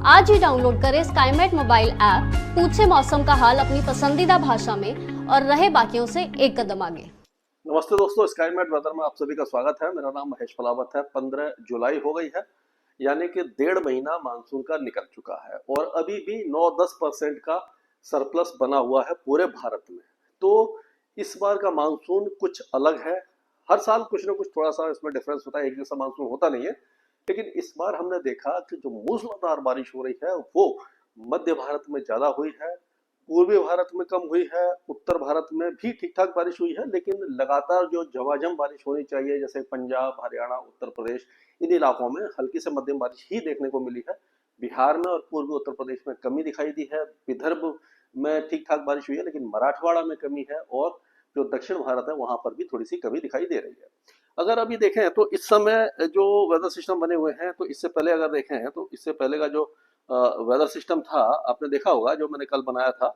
आज ही डाउनलोड करें Skymet mobile app, पूछे मौसम का हाल अपनी पसंदीदा भाषा में और रहे बाकियों से एक कदम आगे। नमस्ते दोस्तों, स्काईमेट वेदर में आप सभी का स्वागत है। मेरा नाम महेश पलावत है। 15 जुलाई हो गई है, यानी कि 1.5 महीना मानसून का निकल चुका है और अभी भी 9-10% का सरप्लस बना हुआ है पूरे भारत में। तो इस बार का मानसून कुछ अलग है। हर साल कुछ ना कुछ थोड़ा सा इसमें डिफरेंस होता है, एक जैसा मानसून होता नहीं है। लेकिन इस बार हमने देखा कि जो मूसलाधार बारिश हो रही है वो मध्य भारत में ज्यादा हुई है, पूर्वी भारत में कम हुई है, उत्तर भारत में भी ठीक ठाक बारिश हुई है। लेकिन लगातार जो झमाझम बारिश होनी चाहिए, जैसे पंजाब, हरियाणा, उत्तर प्रदेश, इन इलाकों में हल्की से मध्यम बारिश ही देखने को मिली है। बिहार में और पूर्वी उत्तर प्रदेश में कमी दिखाई दी है। विदर्भ में ठीक ठाक बारिश हुई है, लेकिन मराठवाड़ा में कमी है और जो दक्षिण भारत है वहां पर भी थोड़ी सी कमी दिखाई दे रही है। अगर अभी देखें तो इस समय जो वेदर सिस्टम बने हुए हैं, तो इससे पहले अगर देखें तो इससे पहले का जो वेदर सिस्टम था, आपने देखा होगा जो मैंने कल बनाया था,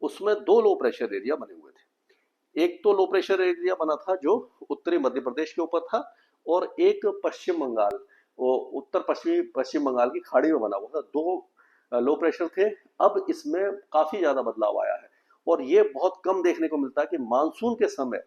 उसमें 2 लो प्रेशर एरिया बने हुए थे। एक तो लो प्रेशर एरिया बना था जो उत्तरी मध्य प्रदेश के ऊपर था, और एक पश्चिम बंगाल, वो उत्तर पश्चिमी पश्चिम बंगाल की खाड़ी में बना हुआ था। 2 लो प्रेशर थे। अब इसमें काफी ज्यादा बदलाव आया है और ये बहुत कम देखने को मिलता है कि मानसून के समय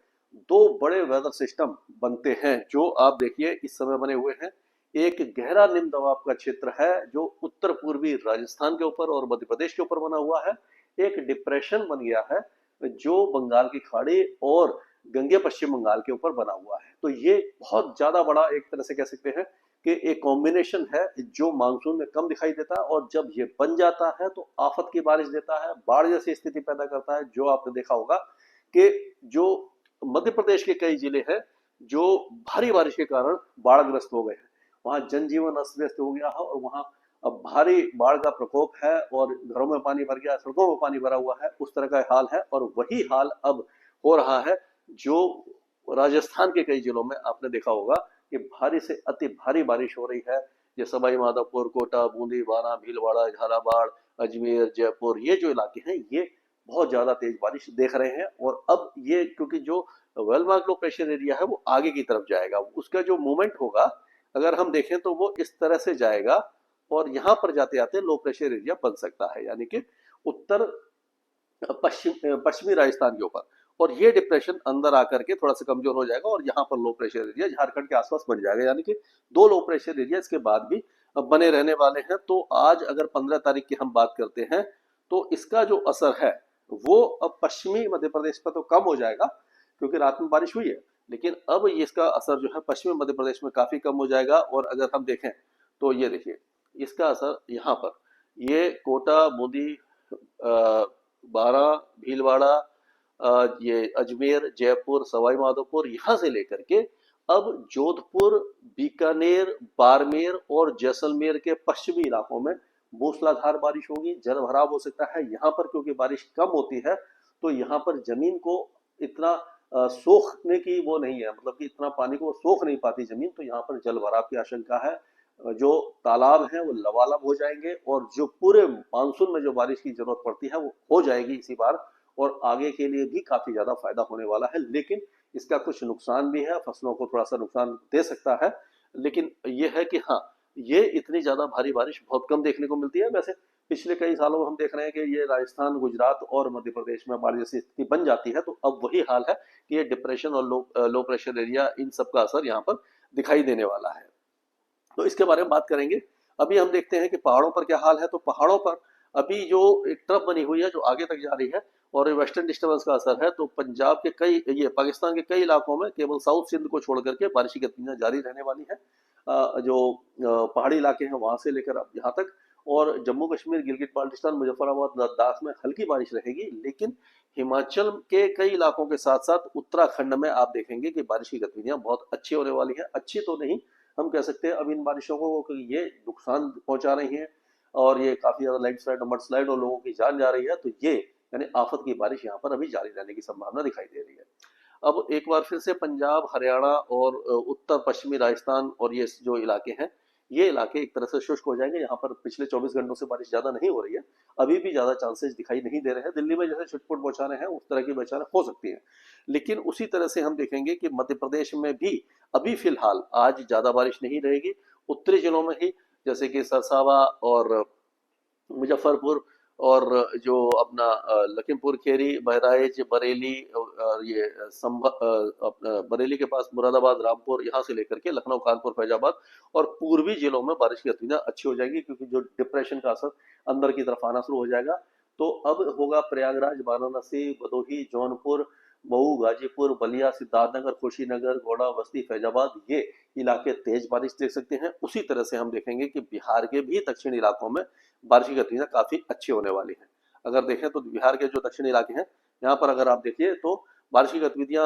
2 बड़े वेदर सिस्टम बनते हैं, जो आप देखिए इस समय बने हुए हैं। एक गहरा निम्न दबाव का क्षेत्र है जो उत्तर पूर्वी राजस्थान के ऊपर और मध्य प्रदेश के ऊपर बना हुआ है। एक डिप्रेशन बन गया है जो बंगाल की खाड़ी और गंगे पश्चिम बंगाल के ऊपर बना हुआ है। तो ये बहुत ज्यादा बड़ा, एक तरह से कह सकते हैं कि एक कॉम्बिनेशन है जो मानसून में कम दिखाई देता है, और जब ये बन जाता है तो आफत की बारिश देता है, बाढ़ जैसी स्थिति पैदा करता है। जो आपने देखा होगा कि जो मध्य प्रदेश के कई जिले हैं जो भारी बारिश के कारण बाढ़ग्रस्त हो गए हैं, वहां जनजीवन अस्त व्यस्त हो गया है और वहां अब भारी बाढ़ का प्रकोप है और घरों में पानी भर गया, सड़कों में पानी भरा हुआ है, उस तरह का हाल है। और वही हाल अब हो रहा है जो राजस्थान के कई जिलों में आपने देखा होगा कि भारी से अति भारी बारिश हो रही है। ये सवाई माधोपुर, कोटा, बूंदी, बारा, भीलवाड़ा, झालावाड़, अजमेर, जयपुर, ये जो इलाके हैं ये बहुत ज्यादा तेज बारिश देख रहे हैं। और अब ये क्योंकि जो well mark low pressure area है वो आगे की तरफ जाएगा, उसका जो मूवमेंट होगा अगर हम देखें तो वो इस तरह से जाएगा और यहाँ पर जाते जाते लो प्रेशर एरिया बन सकता है, यानी कि उत्तर पश्चिमी राजस्थान के ऊपर। और ये डिप्रेशन अंदर आकर के थोड़ा सा कमजोर हो जाएगा और यहाँ पर लो प्रेशर एरिया झारखंड के आसपास बन जाएगा, यानी कि 2 लो प्रेशर एरिया इसके बाद भी बने रहने वाले हैं। तो आज अगर 15 तारीख की हम बात करते हैं तो इसका जो असर है वो अब पश्चिमी मध्य प्रदेश पर तो कम हो जाएगा क्योंकि रात में बारिश हुई है, लेकिन अब ये इसका असर जो है पश्चिमी मध्य प्रदेश में काफी कम हो जाएगा। और अगर हम देखें तो ये देखिए इसका असर यहाँ पर, ये कोटा, बूंदी, बारा, भीलवाड़ा, ये अजमेर, जयपुर, सवाई माधोपुर, यहाँ से लेकर के अब जोधपुर, बीकानेर, बाड़मेर और जैसलमेर के पश्चिमी इलाकों में मूसलाधार बारिश होगी, जल भराव हो सकता है। यहाँ पर क्योंकि बारिश कम होती है तो यहाँ पर जमीन को इतना सोखने की वो नहीं है, मतलब कि इतना पानी को सोख नहीं पाती जमीन, तो यहाँ पर जल भराव की आशंका है। जो तालाब हैं वो लबालब हो जाएंगे और जो पूरे मानसून में जो बारिश की जरूरत पड़ती है वो हो जाएगी इसी बार, और आगे के लिए भी काफी ज्यादा फायदा होने वाला है। लेकिन इसका कुछ नुकसान भी है, फसलों को थोड़ा सा नुकसान दे सकता है। लेकिन ये है कि हाँ, ये इतनी ज्यादा भारी बारिश बहुत कम देखने को मिलती है। वैसे पिछले कई सालों में हम देख रहे हैं कि ये राजस्थान, गुजरात और मध्य प्रदेश में बाढ़ जैसी स्थिति बन जाती है। तो अब वही हाल है कि ये डिप्रेशन और लो प्रेशर एरिया, इन सब का असर यहाँ पर दिखाई देने वाला है। तो इसके बारे में बात करेंगे। अभी हम देखते हैं कि पहाड़ों पर क्या हाल है। तो पहाड़ों पर अभी जो एक ट्रफ बनी हुई है जो आगे तक जा रही है और वेस्टर्न डिस्टर्बेंस का असर है, तो पंजाब के कई, ये पाकिस्तान के कई इलाकों में केवल साउथ सिंध को छोड़ करके बारिश की गतिविधियां जारी रहने वाली है। जो पहाड़ी इलाके हैं वहां से लेकर अब यहाँ तक, और जम्मू कश्मीर, गिलगित बाल्टिस्तान, मुजफ्फराबाद, लद्दाख में हल्की बारिश रहेगी। लेकिन हिमाचल के कई इलाकों के साथ साथ उत्तराखंड में आप देखेंगे कि बारिश की गतिविधियां बहुत अच्छी होने वाली है। अच्छी तो नहीं हम कह सकते हैं अब इन बारिशों को, ये नुकसान पहुंचा रही है और ये काफी ज्यादा लैंडस्लाइड और मडस्लाइड और लोगों की जान जा रही है। तो ये यानी आफत की बारिश यहाँ पर अभी जारी रहने की संभावना दिखाई दे रही है। अब एक बार फिर से पंजाब, हरियाणा और उत्तर पश्चिमी राजस्थान और ये जो इलाके हैं, ये इलाके एक तरह से शुष्क हो जाएंगे। यहाँ पर पिछले 24 घंटों से बारिश ज्यादा नहीं हो रही है, अभी भी ज्यादा चांसेस दिखाई नहीं दे रहे हैं। दिल्ली में जैसे छुटपुट बौछारें हैं उस तरह की बौछारें हो सकती हैं, लेकिन उसी तरह से हम देखेंगे कि मध्य प्रदेश में भी अभी फिलहाल आज ज्यादा बारिश नहीं रहेगी। उत्तरी जिलों में ही, जैसे कि सरसावा और मुजफ्फरपुर और जो अपना लखीमपुर खीरी, बहराइच, बरेली और ये अपना बरेली के पास मुरादाबाद, रामपुर, यहाँ से लेकर के लखनऊ, कानपुर, फैजाबाद और पूर्वी जिलों में बारिश की गतिविधियां अच्छी हो जाएगी, क्योंकि जो डिप्रेशन का असर अंदर की तरफ आना शुरू हो जाएगा। तो अब होगा प्रयागराज, वाराणसी, भदोही, जौनपुर, मऊ, गाजीपुर, बलिया, सिद्धार्थनगर, कुशीनगर, गोड़ा, बस्ती, फैजाबाद, ये इलाके तेज बारिश देख सकते हैं। उसी तरह से हम देखेंगे कि बिहार के भी दक्षिणी इलाकों में बारिश की गतिविधियां काफी अच्छी होने वाली हैं। अगर देखें तो बिहार के जो दक्षिणी इलाके हैं, यहाँ पर अगर आप देखिए तो बारिश की गतिविधियां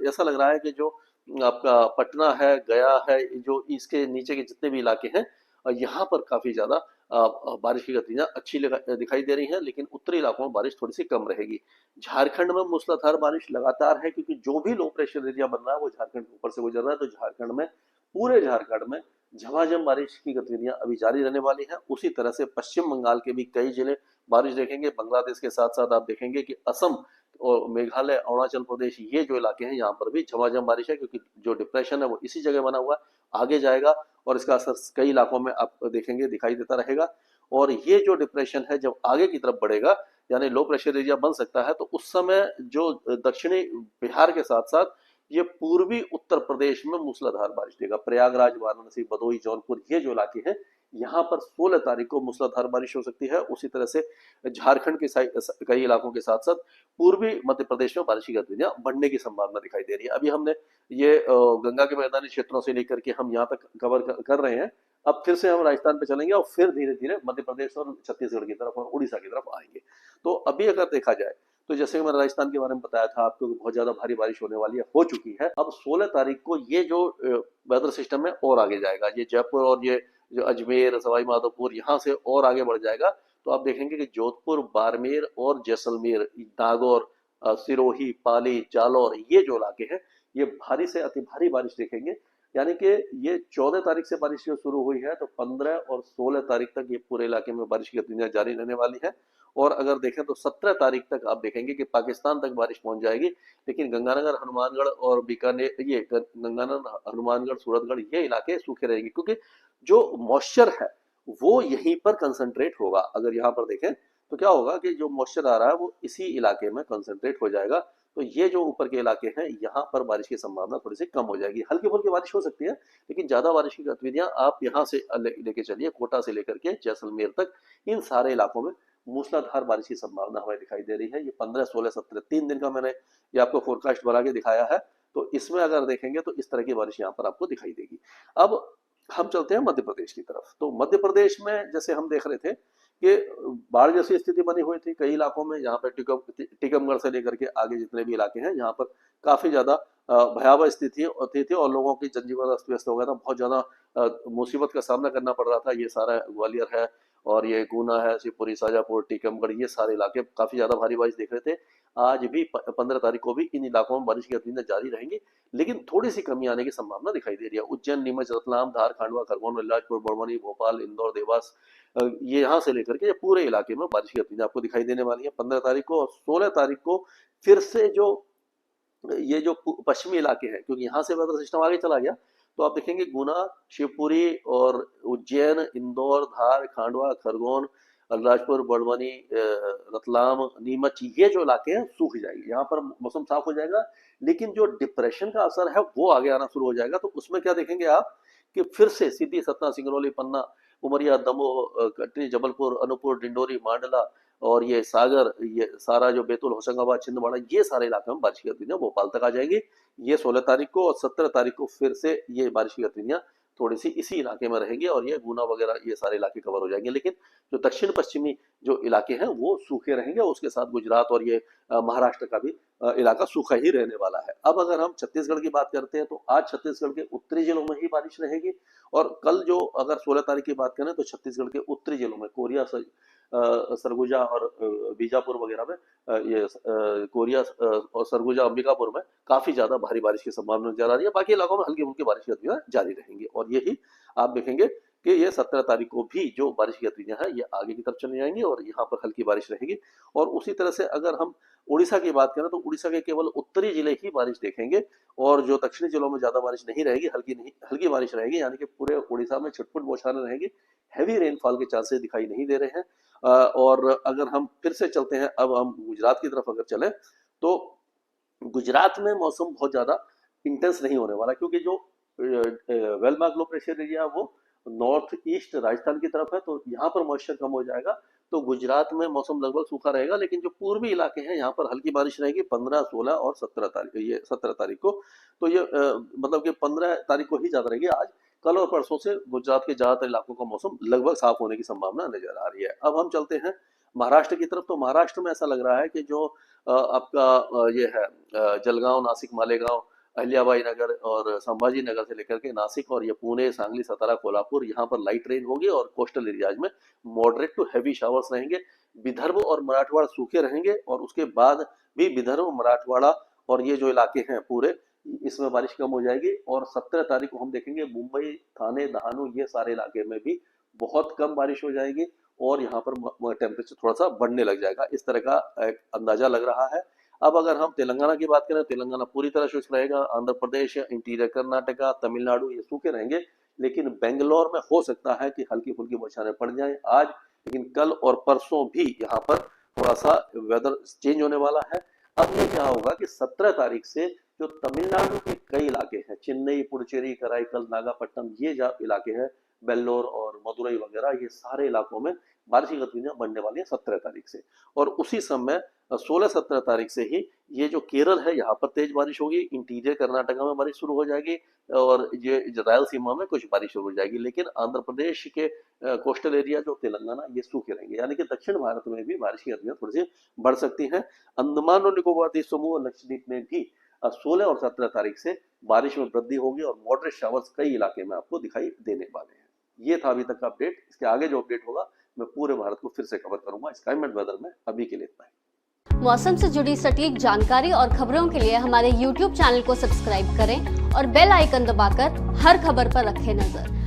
ऐसा लग रहा है कि जो आपका पटना है, गया है, जो इसके नीचे के जितने भी इलाके हैं, यहाँ पर काफी ज्यादा बारिश की गतिविधियां अच्छी दिखाई दे रही हैं, लेकिन उत्तरी इलाकों में बारिश थोड़ी सी कम रहेगी। झारखंड में मूसलाधार बारिश लगातार है, क्योंकि जो भी लो प्रेशर एरिया बन रहा है वो झारखंड के ऊपर से गुजर रहा है। तो झारखंड में, पूरे झारखंड में झमाझम बारिश की गतिविधियां अभी जारी रहने वाली हैं। उसी तरह से पश्चिम बंगाल के भी कई जिले बारिश देखेंगे। बांग्लादेश के साथ साथ आप देखेंगे कि असम और मेघालय, अरुणाचल प्रदेश, ये जो इलाके हैं यहाँ पर भी झमाझम बारिश है, क्योंकि जो डिप्रेशन है वो इसी जगह बना हुआ है, आगे जाएगा और इसका असर कई इलाकों में आप देखेंगे दिखाई देता रहेगा। और ये जो डिप्रेशन है जब आगे की तरफ बढ़ेगा, यानी लो प्रेशर एरिया बन सकता है, तो उस समय जो दक्षिणी बिहार के साथ साथ ये पूर्वी उत्तर प्रदेश में मूसलाधार बारिश देगा। प्रयागराज, वाराणसी, भदोही, जौनपुर, ये जो इलाके हैं, यहाँ पर 16 तारीख को मूसलाधार बारिश हो सकती है। उसी तरह से झारखंड के कई इलाकों के साथ साथ पूर्वी मध्य प्रदेश में बारिश की गतिविधियां बढ़ने की संभावना दिखाई दे रही है। अभी हमने ये गंगा के मैदानी क्षेत्रों से लेकर के हम यहाँ तक कवर कर रहे हैं। अब फिर से हम राजस्थान पे चलेंगे और फिर धीरे धीरे मध्य प्रदेश और छत्तीसगढ़ की तरफ और उड़ीसा की तरफ आएंगे। तो अभी अगर देखा जाए तो जैसे मैंने राजस्थान के बारे में बताया था आपको, बहुत ज्यादा भारी बारिश होने वाली है, हो चुकी है। अब 16 तारीख को ये जो वेदर सिस्टम है और आगे जाएगा, ये जयपुर और ये जो अजमेर, सवाई माधोपुर, यहाँ से और आगे बढ़ जाएगा। तो आप देखेंगे कि जोधपुर, बाड़मेर और जैसलमेर, नागौर, सिरोही, पाली, जालौर, ये जो इलाके हैं, ये भारी से अति भारी बारिश देखेंगे। यानी कि ये 14 तारीख से बारिश जो शुरू हुई है, तो 15 और 16 तारीख तक ये पूरे इलाके में बारिश की गतिविधियां जारी रहने वाली है। और अगर देखें तो 17 तारीख तक आप देखेंगे कि पाकिस्तान तक बारिश पहुंच जाएगी, लेकिन गंगानगर, हनुमानगढ़ और बीकानेर, ये गंगानगर, हनुमानगढ़, सूरतगढ़, ये इलाके सूखे रहेंगे, क्योंकि जो मॉइस्चर है वो यहीं पर कंसंट्रेट होगा। अगर यहाँ पर देखें तो क्या होगा कि जो मॉइस्चर आ रहा है वो इसी इलाके में कंसंट्रेट हो जाएगा। तो ये जो ऊपर के इलाके हैं, यहाँ पर बारिश की संभावना थोड़ी सी कम हो जाएगी। हल्की फुल्की बारिश हो सकती है, लेकिन ज्यादा बारिश की गतिविधियां आप यहाँ से लेके चलिए, कोटा से लेकर के जैसलमेर तक, इन सारे इलाकों में मूसलाधार बारिश की संभावना हमें दिखाई दे रही है। ये 15, 16, 17 3 दिन का मैंने ये आपको फोरकास्ट बना के दिखाया है। तो इसमें अगर देखेंगे तो इस तरह की बारिश यहाँ पर आपको दिखाई देगी। अब हम चलते हैं मध्य प्रदेश की तरफ। तो मध्य प्रदेश में जैसे हम देख रहे थे कि बाढ़ जैसी स्थिति बनी हुई थी कई इलाकों में, यहाँ पर टीकमगढ़ से लेकर के आगे जितने भी इलाके हैं, यहाँ पर काफी ज्यादा भयावह स्थिति होती थी और लोगों की जनजीवन अस्त व्यस्त हो गया था। बहुत ज्यादा मुसीबत का सामना करना पड़ रहा था। ये सारा ग्वालियर है और ये गुना है, शिवपुरी, शाजापुर, टीकमगढ़, ये सारे इलाके काफी ज्यादा भारी बारिश देख रहे थे। आज भी 15 तारीख को भी इन इलाकों में बारिश की गतिविधियां जारी रहेंगी, लेकिन थोड़ी सी कमी आने की संभावना दिखाई दे रही है। उज्जैन, नीमच, रतलाम, धार, खांडवा, खरगोन, इलाजपुर, बड़वानी, भोपाल, इंदौर, देवास, ये यहाँ से लेकर के पूरे इलाके में बारिश की गतिविधियां आपको दिखाई देने वाली है 15 तारीख को। और 16 तारीख को फिर से जो ये जो पश्चिमी इलाके हैं, क्योंकि यहाँ से वेदर सिस्टम आगे चला गया, तो आप देखेंगे गुना, शिवपुरी और उज्जैन, इंदौर, धार, खांडवा, खरगोन, अलीराजपुर, बड़वानी, रतलाम, नीमच, ये जो इलाके हैं सूख जाएंगे। यहाँ पर मौसम साफ हो जाएगा, लेकिन जो डिप्रेशन का असर है वो आगे आना शुरू हो जाएगा। तो उसमें क्या देखेंगे आप कि फिर से सीधी, सतना, सिंगरौली, पन्ना, उमरिया, दमोह, कटनी, जबलपुर, अनूपपुर, डिंडोरी, मांडला और ये सागर, ये सारा जो बैतूल, होशंगाबाद, छिंदवाड़ा, ये सारे इलाके में बारिश की गतिविधियां भोपाल तक आ जाएंगी। ये 16 तारीख को। और 17 तारीख को फिर से ये बारिश की गतिविधियां थोड़ी सी इसी इलाके में रहेंगी और ये गुना वगैरह ये सारे इलाके कवर हो जाएंगे। लेकिन जो दक्षिण पश्चिमी जो इलाके हैं वो सूखे रहेंगे, उसके साथ गुजरात और ये महाराष्ट्र का भी इलाका सूखा ही रहने वाला है। अब अगर हम छत्तीसगढ़ की बात करते हैं तो आज छत्तीसगढ़ के उत्तरी जिलों में ही बारिश रहेगी। और कल जो अगर 16 तारीख की बात करें तो छत्तीसगढ़ के उत्तरी जिलों में कोरिया, सरगुजा और बीजापुर वगैरह में, ये कोरिया और सरगुजा, अंबिकापुर में काफी ज्यादा भारी बारिश की संभावना नजर आ रही है। बाकी इलाकों में हल्की फुल्की बारिश की गतिविधियां जारी रहेंगी। और यही आप देखेंगे कि ये 17 तारीख को भी जो बारिश की गतिविधियां हैं ये आगे की तरफ चली जाएंगी और यहाँ पर हल्की बारिश रहेगी। और उसी तरह से अगर हम उड़ीसा की बात करें तो उड़ीसा के केवल उत्तरी जिले ही बारिश देखेंगे और जो दक्षिणी जिलों में ज्यादा बारिश नहीं रहेगी, हल्की बारिश रहेगी, यानी कि पूरे उड़ीसा में छिटपुट बौछारें रहेगी। हैवी रेनफॉल के चांसेस दिखाई नहीं दे रहे हैं। और अगर हम फिर से चलते हैं, अब हम गुजरात की तरफ अगर चले तो गुजरात में मौसम बहुत ज्यादा इंटेंस नहीं होने वाला, क्योंकि जो वेलमार्क लो प्रेशर एरिया वो नॉर्थ ईस्ट राजस्थान की तरफ है, तो यहाँ पर मॉइस्चर कम हो जाएगा, तो गुजरात में मौसम लगभग सूखा रहेगा। लेकिन जो पूर्वी इलाके हैं यहाँ पर हल्की बारिश रहेगी 15, 16 और 17 तारीख, ये 17 तारीख को। तो ये मतलब कि 15 तारीख को ही ज्यादा रहेगी। आज कल और परसों से गुजरात के ज्यादातर इलाकों का मौसम लगभग साफ होने की संभावना नजर आ रही है। अब हम चलते हैं महाराष्ट्र की तरफ। तो महाराष्ट्र में ऐसा लग रहा है कि जो आपका ये है जलगांव, नासिक, मालेगांव, अहिल्याबाई नगर और संभाजी नगर से लेकर के नासिक और ये पुणे, सांगली, सतारा, कोल्हापुर, यहाँ पर लाइट रेन होगी और कोस्टल एरियाज में मॉडरेट टू हैवी शावर्स रहेंगे। विदर्भ और मराठवाड़ा सूखे रहेंगे और उसके बाद भी विदर्भ, मराठवाड़ा और ये जो इलाके हैं पूरे, इसमें बारिश कम हो जाएगी। और 17 तारीख को हम देखेंगे मुंबई, थाने, दहानू, ये सारे इलाके में भी बहुत कम बारिश हो जाएगी और यहाँ पर टेम्परेचर थोड़ा सा बढ़ने लग जाएगा, इस तरह का एक अंदाजा लग रहा है। अब अगर हम तेलंगाना की बात करें, तेलंगाना पूरी तरह शुष्क रहेगा। आंध्र प्रदेश, इंटीरियर कर्नाटका, तमिलनाडु ये सूखे रहेंगे। लेकिन बेंगलोर में हो सकता है कि हल्की फुल्की बौछारें पड़ जाएं आज, लेकिन कल और परसों भी यहाँ पर थोड़ा सा वेदर चेंज होने वाला है। अब ये क्या होगा कि 17 तारीख से जो तमिलनाडु के कई इलाके हैं, चेन्नई, पुडुचेरी, कराईकल, नागापट्टनम, ये जो इलाके हैं, बेल्लोर और मदुरई वगैरह, ये सारे इलाकों में बारिश की गतिविधियां बढ़ने वाली है 17 तारीख से। और उसी समय 16-17 तारीख से ही ये जो केरल है यहाँ पर तेज बारिश होगी, इंटीरियर कर्नाटका में बारिश शुरू हो जाएगी और ये रायलसीमा में कुछ बारिश शुरू हो जाएगी। लेकिन आंध्र प्रदेश के कोस्टल एरिया जो तेलंगाना, ये सूखे रहेंगे, यानी कि दक्षिण भारत में भी बारिश की गतिविधियां थोड़ी सी बढ़ सकती हैं। अंडमान और निकोबार द्वीप समूह और लक्षद्वीप में भी 16 और 17 तारीख से बारिश में वृद्धि होगी और मॉडरेट शावर्स कई इलाके में आपको दिखाई देने वाले हैं। ये था अभी तक का अपडेट। इसके आगे जो अपडेट होगा मैं पूरे भारत को फिर से कवर करूंगा स्काईमेट वेदर में। अभी के लिए इतना ही। मौसम से जुड़ी सटीक जानकारी और खबरों के लिए हमारे YouTube चैनल को सब्सक्राइब करें और बेल आइकन दबाकर हर खबर पर रखें नजर।